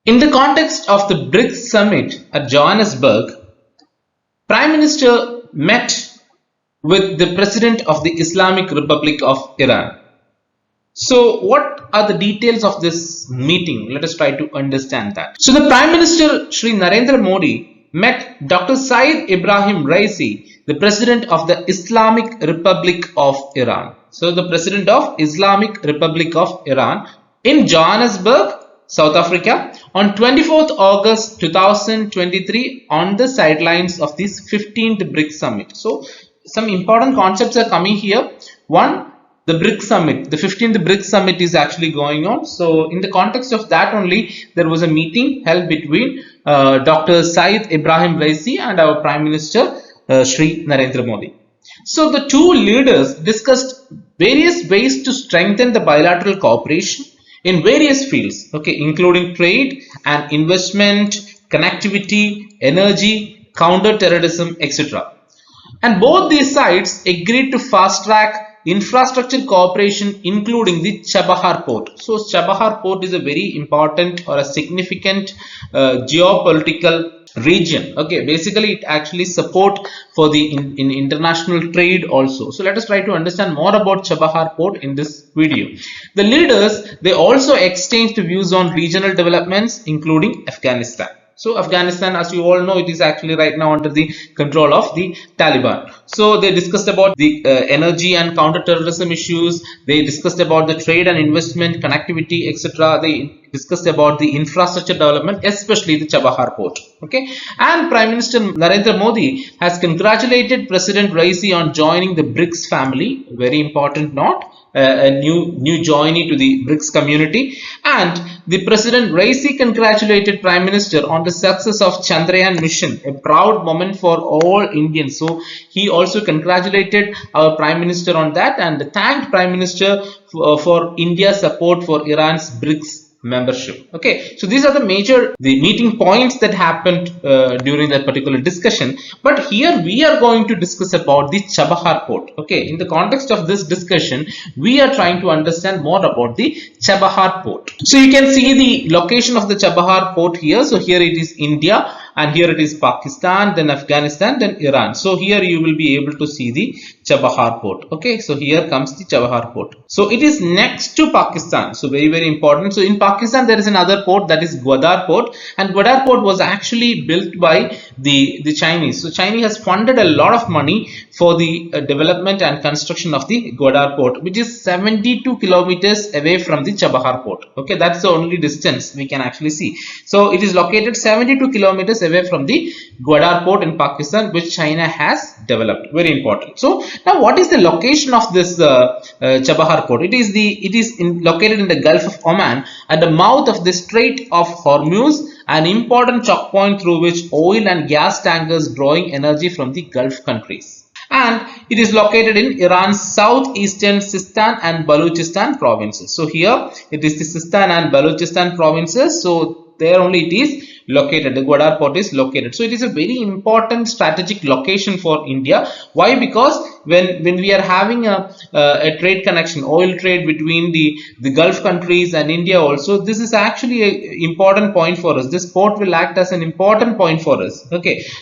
In the context of the BRICS summit at Johannesburg, Prime Minister met with the President of the Islamic Republic of Iran. So what are the details of this meeting? Let us try to understand that. So the Prime Minister Shri Narendra Modi met Dr. Saeed Ibrahim Raisi, the President of the Islamic Republic of Iran. So the President of Islamic Republic of Iran in Johannesburg, South Africa on 24th August 2023 on the sidelines of this 15th BRICS summit. So some important concepts are coming here. One, the BRICS summit, the 15th BRICS summit is actually going on. So in the context of that only, there was a meeting held between Dr. Saeed Ibrahim Raisi and our Prime Minister Shri Narendra Modi. So the two leaders discussed various ways to strengthen the bilateral cooperation in various fields, including trade and investment, connectivity, energy, counter-terrorism, etc. And both these sides agreed to fast-track infrastructure cooperation, including the Chabahar port. So Chabahar port is a very important or a significant geopolitical region. Basically it actually support for the in international trade also. So let us try to understand more about Chabahar port in this video. The leaders, they also exchanged views on regional developments, including Afghanistan. So Afghanistan, as you all know, it is actually right now under the control of the Taliban. So they discussed about the energy and counter-terrorism issues. They discussed about the trade and investment, connectivity, etc. They discussed about the infrastructure development, especially the Chabahar port. And Prime Minister Narendra Modi has congratulated President Raisi on joining the BRICS family. Very important note. A new joinee to the BRICS community, and the President Raisi congratulated Prime Minister on the success of Chandrayaan mission, a proud moment for all Indians. So he also congratulated our Prime Minister on that and thanked Prime Minister for India's support for Iran's BRICS membership. So these are the meeting points that happened during that particular discussion. But here we are going to discuss about the Chabahar port. In the context of this discussion, we are trying to understand more about the Chabahar port. So you can see the location of the Chabahar port here. So here it is India, and here it is Pakistan, then Afghanistan, then Iran. So here you will be able to see the Chabahar port. So here comes the Chabahar port. So it is next to Pakistan. So very important. So in Pakistan there is another port, that is Gwadar port, and Gwadar port was actually built by the Chinese. So China has funded a lot of money for the development and construction of the Gwadar port, which is 72 kilometers away from the Chabahar port. That's the only distance we can actually see. So it is located 72 kilometers away from the Gwadar port in Pakistan, which China has developed. Very important. So now what is the location of this Chabahar port? It is located in the Gulf of Oman at the mouth of the Strait of Hormuz, an important choke point through which oil and gas tankers drawing energy from the Gulf countries. And it is located in Iran's southeastern Sistan and Balochistan provinces. So here it is the Sistan and Balochistan provinces. So there only it is located. The Gwadar port is located. So it is a very important strategic location for India. Why? Because when we are having a trade connection, oil trade between the Gulf countries and India also, this is actually an important point for us. This port will act as an important point for us.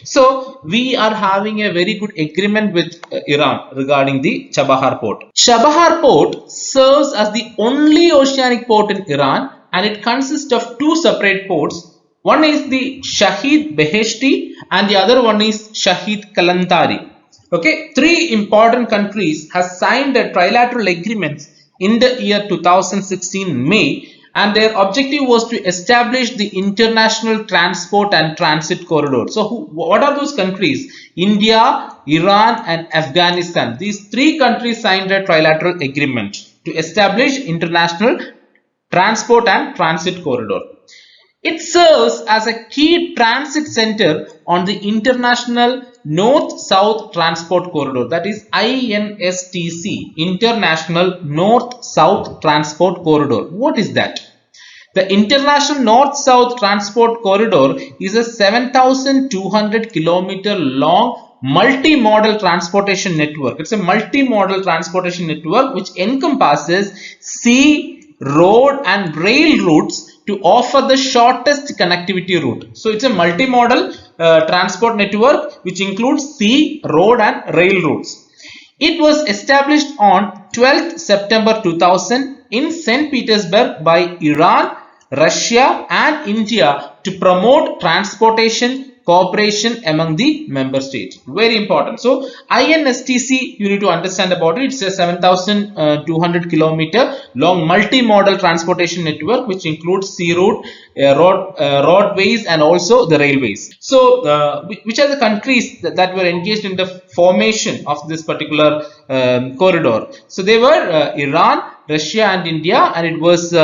So we are having a very good agreement with Iran regarding the Chabahar port. Chabahar port serves as the only oceanic port in Iran, and it consists of two separate ports. One is the Shahid Beheshti and the other one is Shahid Kalantari. Three important countries have signed a trilateral agreements in the year 2016 May, and their objective was to establish the international transport and transit corridor. So what are those countries? India, Iran and Afghanistan. These three countries signed a trilateral agreement to establish international transport and transit corridor. It serves as a key transit center on the International North-South Transport Corridor, that is INSTC, International North-South Transport Corridor. What is that? The International North-South Transport Corridor is a 7,200 kilometer long multi-modal transportation network. It's a multi-modal transportation network which encompasses sea, road and rail routes to offer the shortest connectivity route. So it's a multimodal transport network which includes sea, road and rail routes. It was established on 12th September 2000 in St. Petersburg by Iran, Russia and India to promote transportation cooperation among the member states. Very important. So INSTC, you need to understand about it. It's a 7,200 kilometer long multimodal transportation network which includes sea route, roadways and also the railways. So which are the countries that were engaged in the formation of this particular corridor? So they were Iran, Russia and India, and it was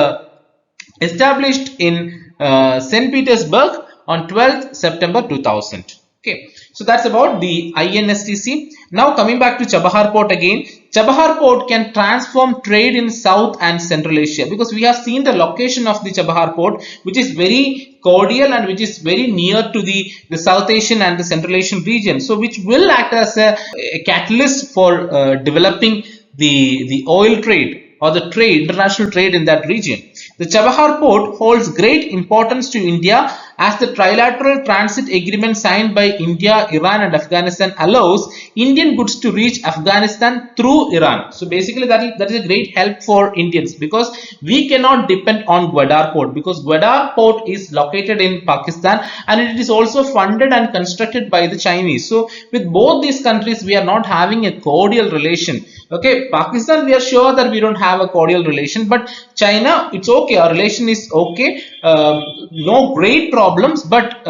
established in St. Petersburg on 12th September 2000. Okay, so that's about the INSTC. Now coming back to Chabahar port again. Chabahar port can transform trade in South and Central Asia, because we have seen the location of the Chabahar port, which is very cordial and which is very near to the South Asian and the Central Asian region. So which will act as a catalyst for developing the oil trade or the international trade in that region. The Chabahar port holds great importance to India as the trilateral transit agreement signed by India, Iran and Afghanistan allows Indian goods to reach Afghanistan through Iran. So basically that is a great help for Indians, because we cannot depend on Gwadar port, because Gwadar port is located in Pakistan and it is also funded and constructed by the Chinese. So with both these countries we are not having a cordial relation. Okay, Pakistan we are sure that we don't have a cordial relation, but China, it's okay, our relation is okay, no great problems, but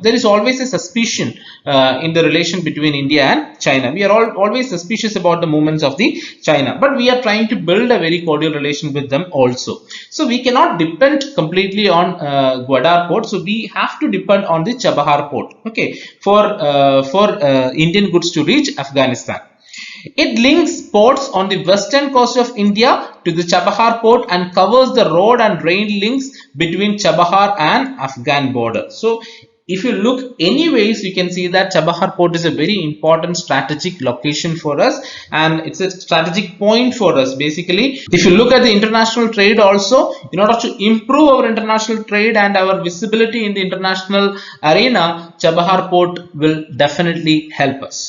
there is always a suspicion in the relation between India and China. We are always suspicious about the movements of the China, but we are trying to build a very cordial relation with them also. So we cannot depend completely on Gwadar port, so we have to depend on the Chabahar port, okay, for Indian goods to reach Afghanistan. It links ports on the western coast of India to the Chabahar port and covers the road and rail links between Chabahar and Afghan border. So if you look anyways, you can see that Chabahar port is a very important strategic location for us, and it's a strategic point for us. Basically, if you look at the international trade also, in order to improve our international trade and our visibility in the international arena, Chabahar port will definitely help us.